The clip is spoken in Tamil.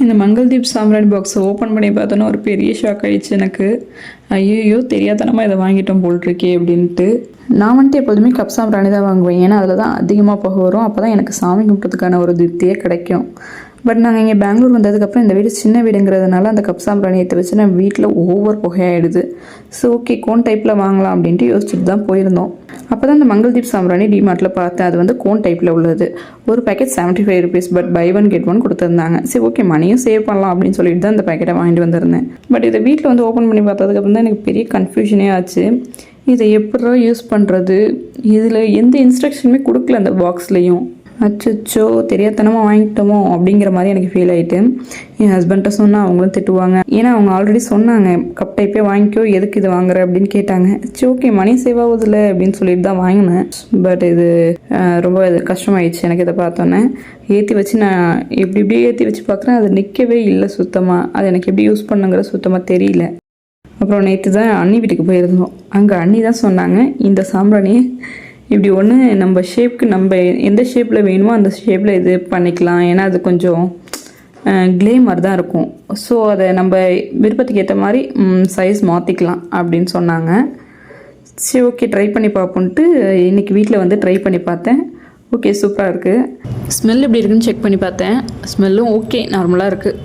இந்த மங்கள்தீப் சாம்ராணி பாக்ஸை ஓப்பன் பண்ணி பார்த்தோன்னா ஒரு பெரிய ஷாக் ஆகிடுச்சு எனக்கு. ஐயோ தெரியாதனமாக இதை வாங்கிட்டோம் போல்ட்ருக்கே அப்படின்ட்டு. நான் வந்துட்டு எப்போதுமே கப் சாம்பிராணி தான் வாங்குவேன். ஏன்னா அதில் தான் அதிகமாக புகை வரும். அப்போ தான் எனக்கு சாமி கும்பிட்றதுக்கான ஒரு திருப்தியே கிடைக்கும். பட் நாங்கள் இங்கே பெங்களூர் வந்ததுக்கப்புறம் இந்த வீடு சின்ன வீடுங்கிறதுனால அந்த கப் சாம்பிராணி ஏற்ற வச்சு நம்ம வீட்டில் ஓவர் புகையாயிடுது. ஸோ ஓகே கோன் டைப்பில் வாங்கலாம் அப்படின்ட்டு யோசிச்சுட்டு தான் போயிருந்தோம். அப்போ தான் இந்த மங்கள்தீப் சாம்பிராணி டிமார்ட்டில் பார்த்தேன். அது வந்து கோன் டைப்பில் உள்ளது. ஒரு packet 75 rupees, but buy 1 get 1 கொடுத்துருந்தாங்க. சரி ஓகே மணியும் சேவ் பண்ணலாம் அப்படின்னு சொல்லிட்டு தான் இந்த பேக்கெட்டை வாங்கிட்டு வந்திருந்தேன். பட் இதை வீட்டில் வந்து ஓப்பன் பண்ணி பார்த்ததுக்கப்புறம் தான் எனக்கு பெரிய கன்ஃபியூஷனே ஆச்சு. இதை எப்படா யூஸ் பண்ணுறது, இதில் எந்த இன்ஸ்ட்ரக்ஷனுமே கொடுக்கல அந்த பாக்ஸ்லேயும். அச்சோ தெரியாதனமாக வாங்கிட்டோமோ அப்படிங்கிற மாதிரி எனக்கு ஃபீல் ஆகிட்டு என் ஹஸ்பண்ட்டை சொன்னால் அவங்களும் திட்டுவாங்க. ஏன்னா அவங்க ஆல்ரெடி சொன்னாங்க கப் டைப்பே வாங்கிக்கோ, எதுக்கு இது வாங்குற அப்படின்னு கேட்டாங்க. சரி ஓகே மணி சேவ் ஆகுதுல்ல அப்படின்னு சொல்லிட்டு தான் வாங்கினேன். பட் இது ரொம்ப கஷ்டமாயிடுச்சு எனக்கு. இதை பார்த்தோன்னே ஏற்றி வச்சு நான் எப்படி ஏற்றி வச்சு பார்க்குறேன், அது நிற்கவே இல்லை சுத்தமாக. அது எனக்கு எப்படி யூஸ் பண்ணுங்கிற சுத்தமாக தெரியல. அப்புறம் நேற்று தான் அண்ணி வீட்டுக்கு போயிருந்தோம். அங்கே அண்ணி தான் சொன்னாங்க இந்த சாம்பிராணியை இப்படி ஒன்று நம்ம ஷேப்புக்கு நம்ம எந்த ஷேப்பில் வேணுமோ அந்த ஷேப்பில் இது பண்ணிக்கலாம். ஏன்னா அது கொஞ்சம் க்ளே மாதிரி தான் இருக்கும். ஸோ அதை நம்ம விருப்பத்துக்கு ஏற்ற மாதிரி சைஸ் மாற்றிக்கலாம் அப்படின்னு சொன்னாங்க. சரி ஓகே ட்ரை பண்ணி பார்ப்போன்ட்டு இன்றைக்கி வீட்டில் வந்து ட்ரை பண்ணி பார்த்தேன். ஓகே சூப்பராக இருக்குது. ஸ்மெல் எப்படி இருக்குன்னு செக் பண்ணி பார்த்தேன். ஸ்மெல்லும் ஓகே நார்மலாக இருக்குது.